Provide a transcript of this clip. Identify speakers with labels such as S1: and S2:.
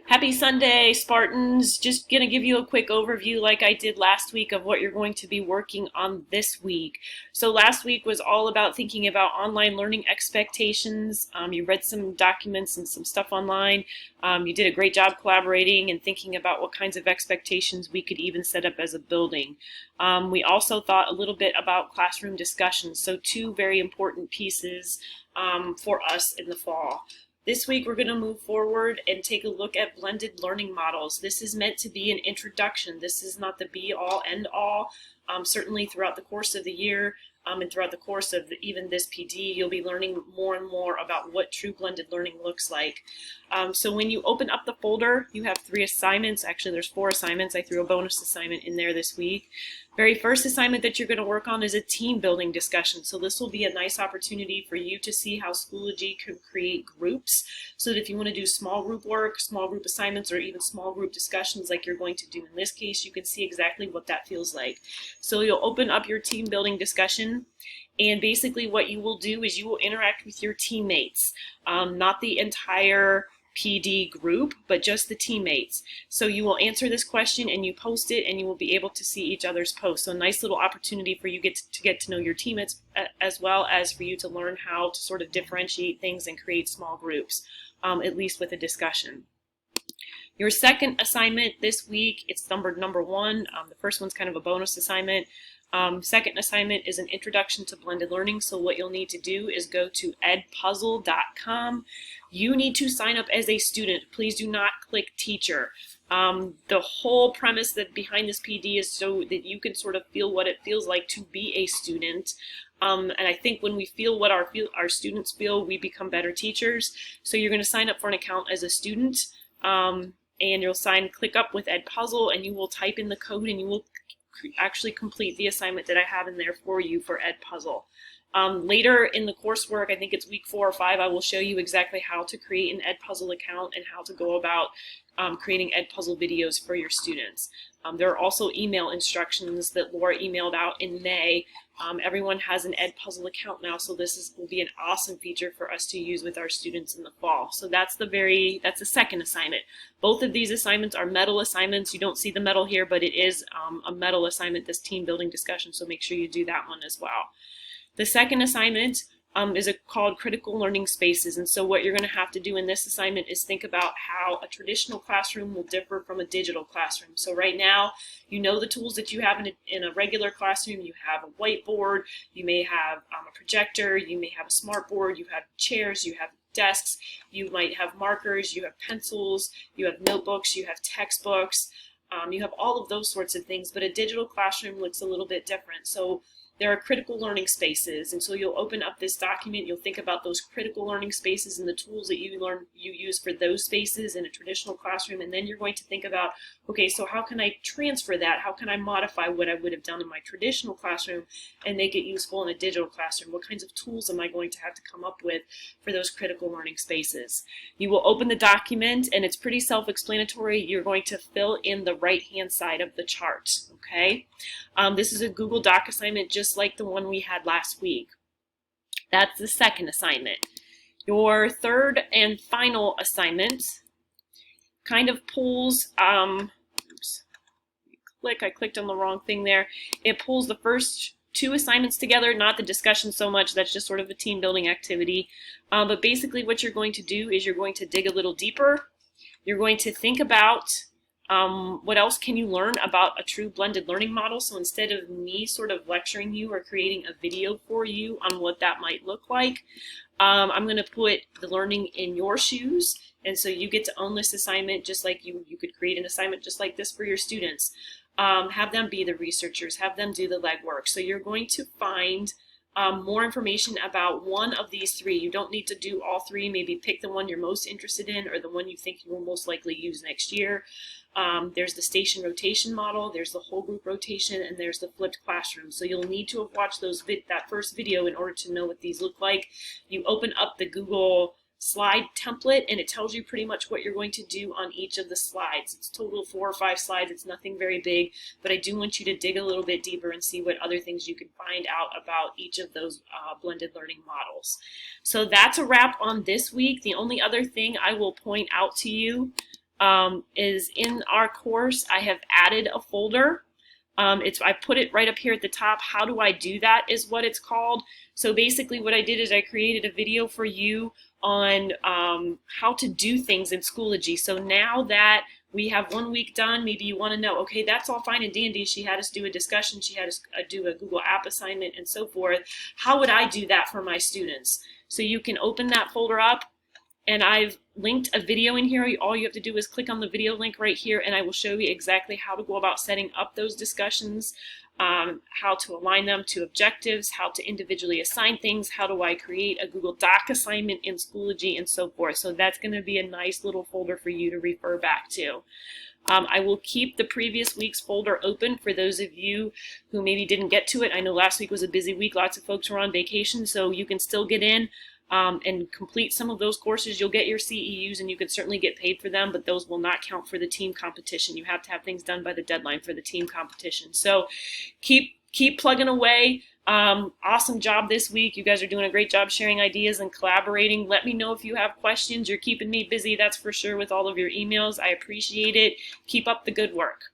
S1: Happy Sunday, Spartans. Just going to give you a quick overview like I did last week of what you're going to be working on this week. So last week was all about thinking about online learning expectations. You read some documents and some stuff online. You did a great job collaborating and thinking about what kinds of expectations we could even set up as a building. We also thought a little bit about classroom discussions. So two very important pieces for us in the fall. This week we're going to move forward and take a look at blended learning models. This is meant to be an introduction. This is not the be-all, end-all. Certainly throughout the course of the year and throughout the course of even this PD, you'll be learning more and more about what true blended learning looks like. So when you open up the folder, you have 3 assignments. Actually, there's 4 assignments. I threw a bonus assignment in there this week. Very first assignment that you're going to work on is a team building discussion. So this will be a nice opportunity for you to see how Schoology can create groups so that if you want to do small group work, small group assignments, or even small group discussions like you're going to do in this case, you can see exactly what that feels like. So you'll open up your team building discussion, and basically what you will do is you will interact with your teammates, not the entire PD group, but just the teammates. So you will answer this question and you post it, and you will be able to see each other's posts. So a nice little opportunity for you to get to know your teammates, as well as for you to learn how to sort of differentiate things and create small groups, at least with a discussion. Your second assignment this week, it's number 1. The first one's kind of a bonus assignment. Second assignment is an introduction to blended learning. So what you'll need to do is go to edpuzzle.com. You need to sign up as a student. Please do not click teacher. The whole premise behind this PD is so that you can sort of feel what it feels like to be a student. And I think when we feel what our students feel, we become better teachers. So you're going to sign up for an account as a student, and you'll click up with Edpuzzle, and you will type in the code, and you will actually complete the assignment that I have in there for you for Edpuzzle. Later in the coursework, I think it's week 4 or 5, I will show you exactly how to create an Edpuzzle account and how to go about creating Edpuzzle videos for your students. There are also email instructions that Laura emailed out in May. Everyone has an Edpuzzle account now, so this will be an awesome feature for us to use with our students in the fall. So that's the second assignment. Both of these assignments are medal assignments. You don't see the medal here, but it is a medal assignment, this team building discussion, so make sure you do that one as well. The second assignment is called Critical Learning Spaces, and so what you're going to have to do in this assignment is think about how a traditional classroom will differ from a digital classroom. So right now, you know the tools that you have in a regular classroom. You have a whiteboard, you may have a projector, you may have a smart board, you have chairs, you have desks, you might have markers, you have pencils, you have notebooks, you have textbooks, you have all of those sorts of things, but a digital classroom looks a little bit different. So there are critical learning spaces, and so you'll open up this document, you'll think about those critical learning spaces and the tools that you use for those spaces in a traditional classroom, and then you're going to think about, okay, so how can I transfer that? How can I modify what I would have done in my traditional classroom and make it useful in a digital classroom? What kinds of tools am I going to have to come up with for those critical learning spaces? You will open the document, and it's pretty self-explanatory. You're going to fill in the right-hand side of the chart, okay? This is a Google Doc assignment just like the one we had last week. That's the second assignment. Your third and final assignment kind of pulls, oops, I clicked on the wrong thing there. It pulls the first 2 assignments together, not the discussion so much, that's just sort of a team building activity. But basically what you're going to do is you're going to dig a little deeper. You're going to think about what else can you learn about a true blended learning model? So instead of me sort of lecturing you or creating a video for you on what that might look like, I'm going to put the learning in your shoes. And so you get to own this assignment just like you could create an assignment just like this for your students. Have them be the researchers, have them do the legwork. So you're going to find more information about one of these 3. You don't need to do all 3. Maybe pick the one you're most interested in or the one you think you will most likely use next year. There's the station rotation model, there's the whole group rotation, and there's the flipped classroom. So you'll need to have watched that first video in order to know what these look like. You open up the Google slide template, and it tells you pretty much what you're going to do on each of the slides. It's a total of 4 or 5 slides. It's nothing very big, but I do want you to dig a little bit deeper and see what other things you can find out about each of those blended learning models. So that's a wrap on this week. The only other thing I will point out to you is in our course. I have added a folder. I put it right up here at the top. How do I do that is what it's called. So basically what I did is I created a video for you on how to do things in Schoology. So now that we have 1 week done, maybe you want to know, okay, that's all fine and dandy. She had us do a discussion, she had us do a Google app assignment and so forth. How would I do that for my students? So you can open that folder up, and I've linked a video in here. All you have to do is click on the video link right here, and I will show you exactly how to go about setting up those discussions, how to align them to objectives, how to individually assign things, how do I create a Google Doc assignment in Schoology, and so forth. So that's going to be a nice little folder for you to refer back to. I will keep the previous week's folder open for those of you who maybe didn't get to it. I know last week was a busy week. Lots of folks were on vacation, so you can still get in and complete some of those courses. You'll get your CEUs and you can certainly get paid for them, but those will not count for the team competition. You have to have things done by the deadline for the team competition. So keep plugging away. Awesome job this week. You guys are doing a great job sharing ideas and collaborating. Let me know if you have questions. You're keeping me busy, that's for sure, with all of your emails. I appreciate it. Keep up the good work.